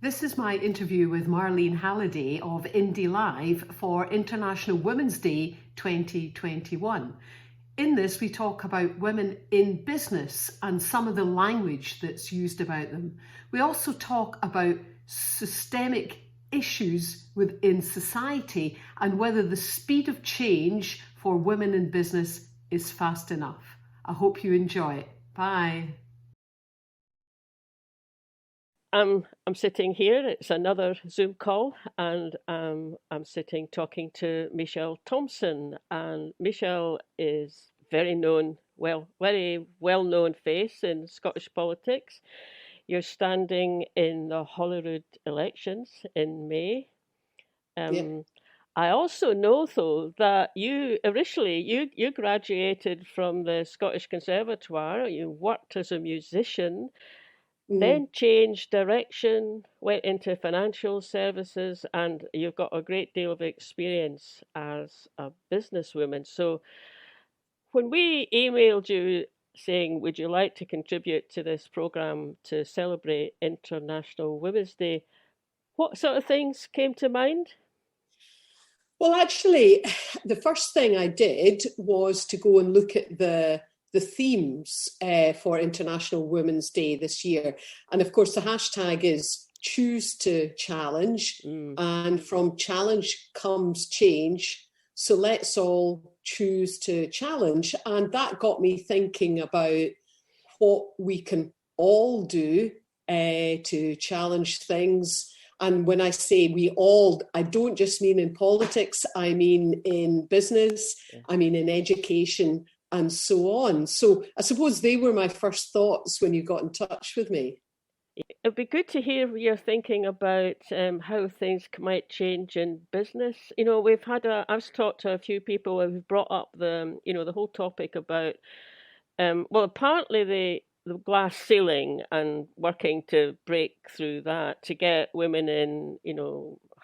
This is my interview with Marlene Halliday of IndyLive for International Women's Day 2021. In this, we talk about women in business and some of the language that's used about them. We also talk about systemic issues within society and whether the speed of change for women in business is fast enough. I hope you enjoy it. Bye. I'm sitting here, it's another Zoom call, and I'm sitting talking to Michelle Thompson, and Michelle is very well-known face in Scottish politics. You're standing in the Holyrood elections in May. I also know, though, that you originally graduated from the Scottish Conservatoire, you worked as a musician, then changed direction, went into financial services, and you've got a great deal of experience as a businesswoman. So when we emailed you saying, would you like to contribute to this programme to celebrate International Women's Day, what sort of things came to mind? Well, actually, the first thing I did was to go and look at the themes for International Women's Day this year. And of course, the hashtag is choose to challenge. And from challenge comes change. So let's all choose to challenge. And that got me thinking about what we can all do to challenge things. And when I say we all, I don't just mean in politics, I mean in business, I mean in education, and so on. So I suppose they were my first thoughts when you got in touch with me. It'd be good to hear your thinking about how things might change in business. You know, I've talked to a few people who've brought up the whole topic about, partly the glass ceiling and working to break through that to get women in,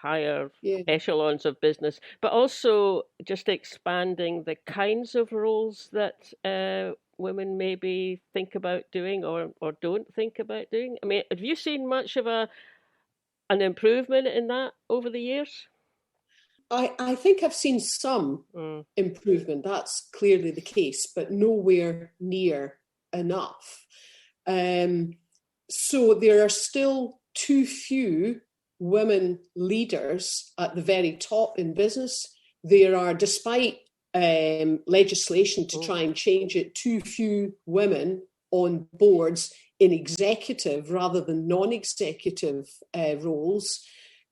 higher echelons of business, but also just expanding the kinds of roles that women maybe think about doing or don't think about doing. I mean, have you seen much of an improvement in that over the years? I think I've seen some improvement. That's clearly the case, but nowhere near enough. So there are still too few women leaders at the very top in business. There are, despite legislation to try and change it, too few women on boards in executive rather than non-executive roles.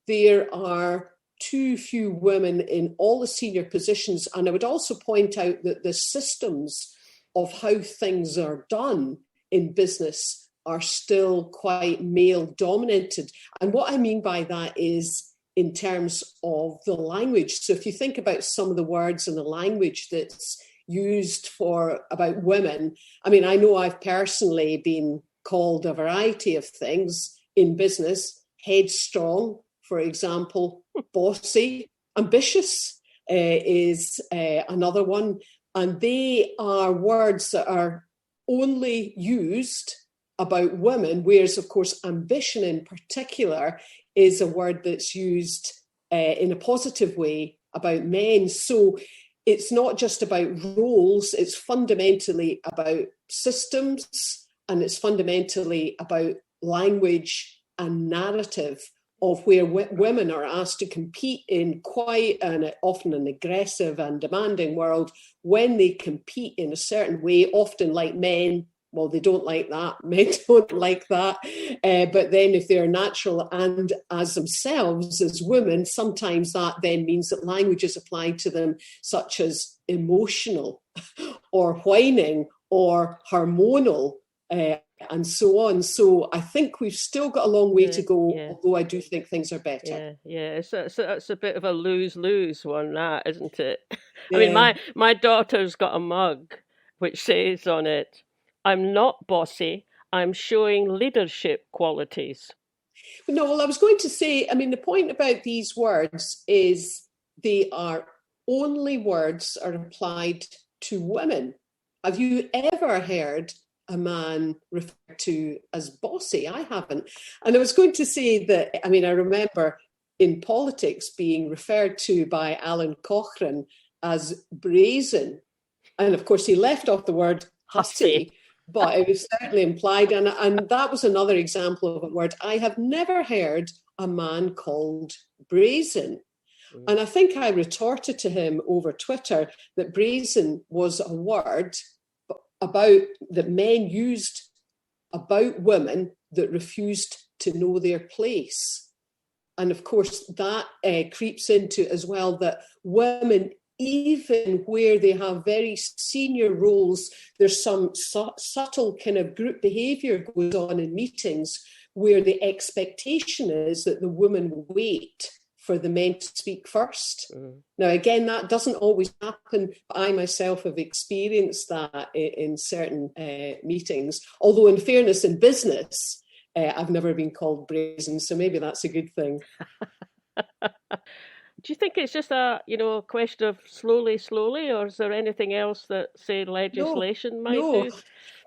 There are too few women in all the senior positions. And I would also point out that the systems of how things are done in business are still quite male dominated. And what I mean by that is in terms of the language. So if you think about some of the words and the language that's used about women, I mean, I know I've personally been called a variety of things in business: headstrong, for example, bossy, ambitious is another one. And they are words that are only used about women, whereas, of course, ambition in particular is a word that's used in a positive way about men. So it's not just about roles, it's fundamentally about systems, and it's fundamentally about language and narrative of where women are asked to compete in quite often an aggressive and demanding world. When they compete in a certain way, often like men, well, they don't like that. Men don't like that. But then if they're natural and as themselves, as women, sometimes that then means that language is applied to them, such as emotional or whining or hormonal and so on. So I think we've still got a long way to go, although I do think things are better. It's a bit of a lose-lose one, that, isn't it? I mean, my daughter's got a mug which says on it, "I'm not bossy, I'm showing leadership qualities." No, well, I was going to say, I mean, the point about these words is they are only words are applied to women. Have you ever heard a man referred to as bossy. I haven't. And I was going to say that, I mean, I remember in politics being referred to by Alan Cochrane as brazen. And of course, he left off the word hussy, but it was certainly implied. And that was another example of a word I have never heard a man called brazen. And I think I retorted to him over Twitter that brazen was a word that men used about women that refused to know their place. And of course, that creeps into as well that women, even where they have very senior roles, there's some subtle kind of group behaviour goes on in meetings where the expectation is that the woman will wait for the men to speak first. Now, again, that doesn't always happen. I myself have experienced that in certain meetings. Although, in fairness, in business, I've never been called brazen, so maybe that's a good thing. Do you think it's just a question of slowly, or is there anything else that, say, legislation might do?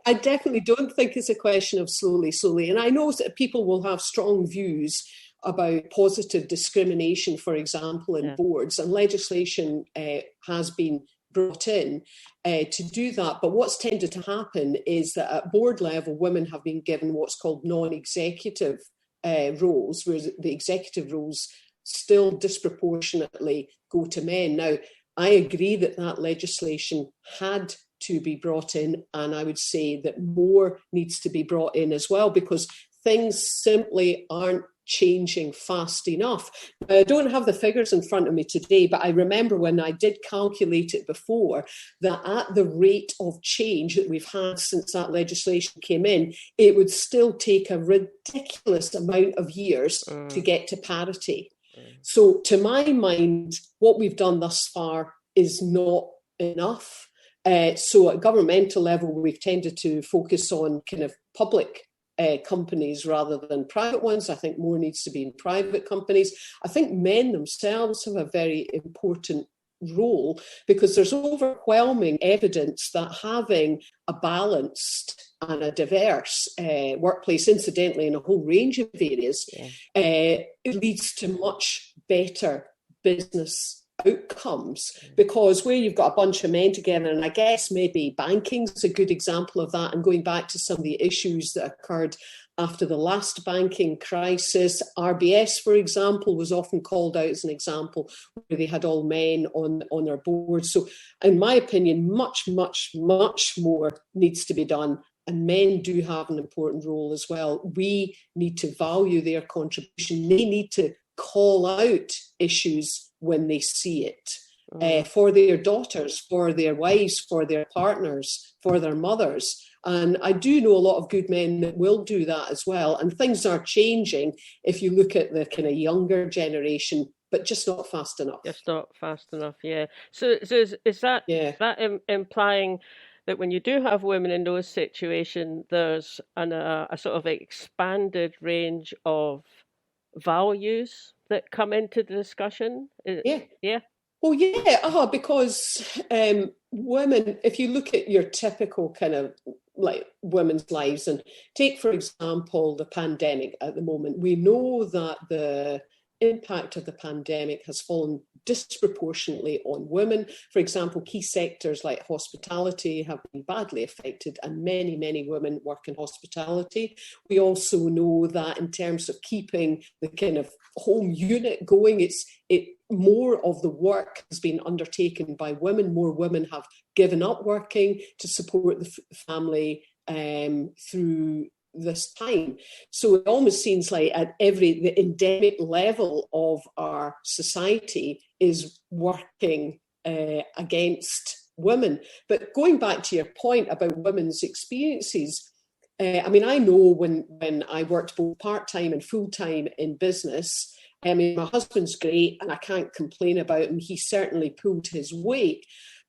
I definitely don't think it's a question of slowly. And I know that people will have strong views about positive discrimination, for example, in boards, and legislation has been brought in to do that. But what's tended to happen is that at board level, women have been given what's called non-executive roles, whereas the executive roles still disproportionately go to men. Now, I agree that legislation had to be brought in, and I would say that more needs to be brought in as well, because things simply aren't changing fast enough. I don't have the figures in front of me today, but I remember when I did calculate it before, that at the rate of change that we've had since that legislation came in, it would still take a ridiculous amount of years to get to parity. So to my mind, what we've done thus far is not enough. So at governmental level, we've tended to focus on kind of public companies rather than private ones. I think more needs to be in private companies. I think men themselves have a very important role, because there's overwhelming evidence that having a balanced and a diverse workplace, incidentally, in a whole range of areas, it leads to much better business outcomes, because where you've got a bunch of men together, and I guess maybe banking's a good example of that, and going back to some of the issues that occurred after the last banking crisis, RBS, for example, was often called out as an example where they had all men on their board. So in my opinion, much more needs to be done. And men do have an important role as well. We need to value their contribution. They need to call out issues when they see it, for their daughters, for their wives, for their partners, for their mothers. And I do know a lot of good men that will do that as well. And things are changing if you look at the kind of younger generation, but just not fast enough. Just not fast enough, yeah. So is that implying that when you do have women in those situations, there's a sort of expanded range of values that come into the discussion? Yeah. Well, because women, if you look at your typical kind of like women's lives, and take, for example, the pandemic at the moment, we know that the impact of the pandemic has fallen disproportionately on women. For example, key sectors like hospitality have been badly affected, and many women work in hospitality. We also know that in terms of keeping the kind of home unit going, more of the work has been undertaken by women. More women have given up working to support the family through this time. So it almost seems like at the endemic level of our society is working against women. But going back to your point about women's experiences, I know when I worked both part-time and full-time in business, my husband's great and I can't complain about him. He certainly pulled his weight.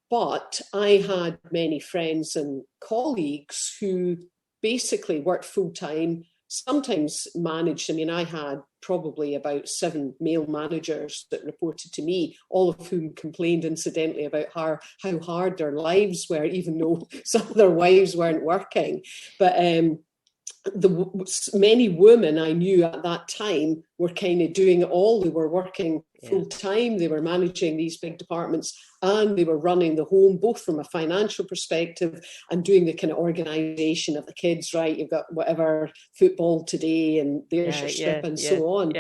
But I had many friends and colleagues who basically worked full-time, sometimes managed. I mean, I had probably about 7 male managers that reported to me, all of whom complained incidentally about how hard their lives were, even though some of their wives weren't working. But many women I knew at that time were kind of doing it all. They were working full time, they were managing these big departments, and they were running the home, both from a financial perspective and doing the kind of organisation of the kids, right? You've got whatever football today and there's your strip and so on.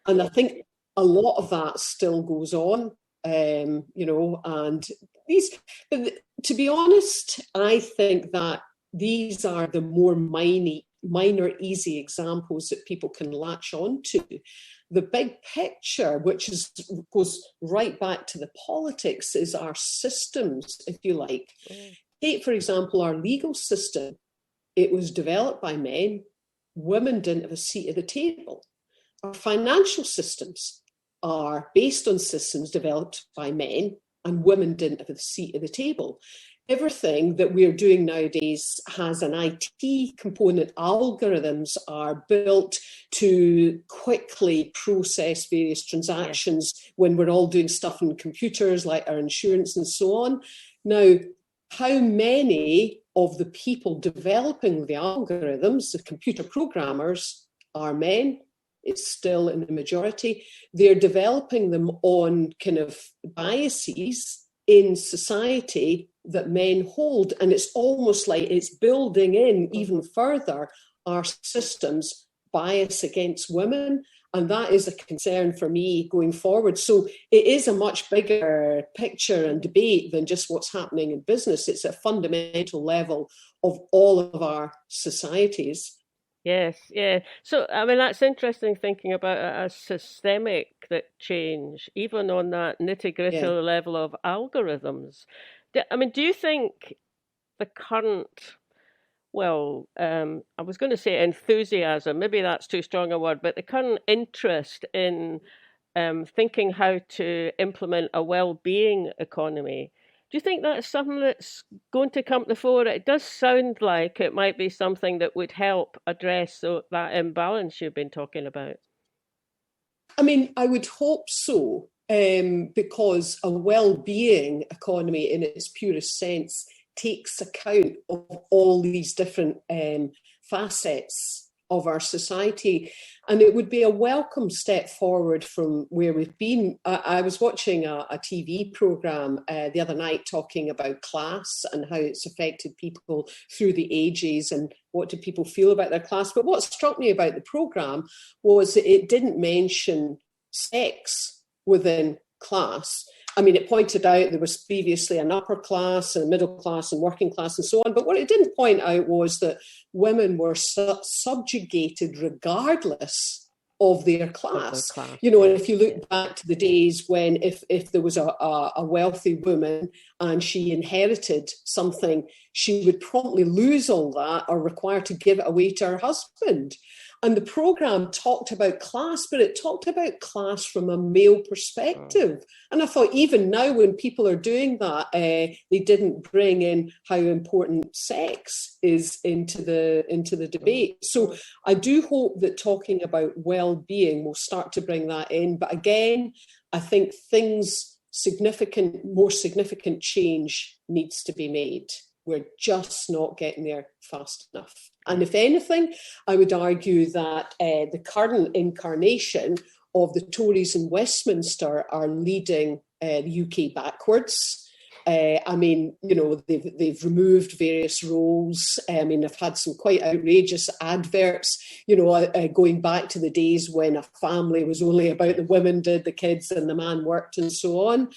And I think a lot of that still goes on, you know, and these, to be honest, I think that these are the more minor, easy examples that people can latch on to. The big picture, which goes right back to the politics, is our systems, if you like. Take, for example, our legal system. It was developed by men. Women didn't have a seat at the table. Our financial systems are based on systems developed by men, and women didn't have a seat at the table. Everything that we're doing nowadays has an IT component. Algorithms are built to quickly process various transactions when we're all doing stuff on computers, like our insurance and so on. Now, how many of the people developing the algorithms, the computer programmers, are men? It's still in the majority. They're developing them on kind of biases in society that men hold, and it's almost like it's building in even further our systems bias against women, and that is a concern for me going forward. So it is a much bigger picture and debate than just what's happening in business. It's a fundamental level of all of our societies. Yes, yeah. So, I mean, that's interesting thinking about it as systemic change, even on that nitty-gritty level of algorithms. I mean, do you think the current, I was going to say enthusiasm, maybe that's too strong a word, but the current interest in thinking how to implement a well-being economy, do you think that's something that's going to come to the fore? It does sound like it might be something that would help address that imbalance you've been talking about. I mean, I would hope so, because a well-being economy in its purest sense takes account of all these different facets of our society. And it would be a welcome step forward from where we've been. I was watching a TV programme the other night talking about class and how it's affected people through the ages and what do people feel about their class. But what struck me about the programme was that it didn't mention sex within class. I mean, it pointed out there was previously an upper class and a middle class and working class and so on. But what it didn't point out was that women were subjugated regardless of their class. You know, and if you look back to the days when if there was a wealthy woman and she inherited something, she would promptly lose all that or require to give it away to her husband. And the programme talked about class, but it talked about class from a male perspective. And I thought even now when people are doing that, they didn't bring in how important sex is into the debate. So I do hope that talking about well-being will start to bring that in. But again, I think more significant change needs to be made. We're just not getting there fast enough. And if anything, I would argue that the current incarnation of the Tories in Westminster are leading the UK backwards. I mean, you know, they've removed various roles. I mean, I've had some quite outrageous adverts, you know, going back to the days when a family was only about the women did the kids and the man worked and so on.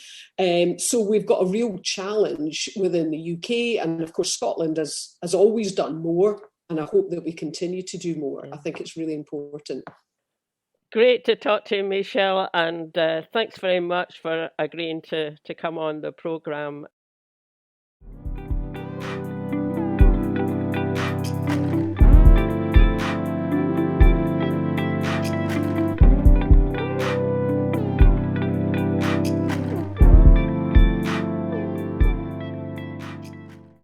So we've got a real challenge within the UK. And of course, Scotland has always done more. And I hope that we continue to do more. I think it's really important. Great to talk to you, Michelle, and thanks very much for agreeing to come on the programme.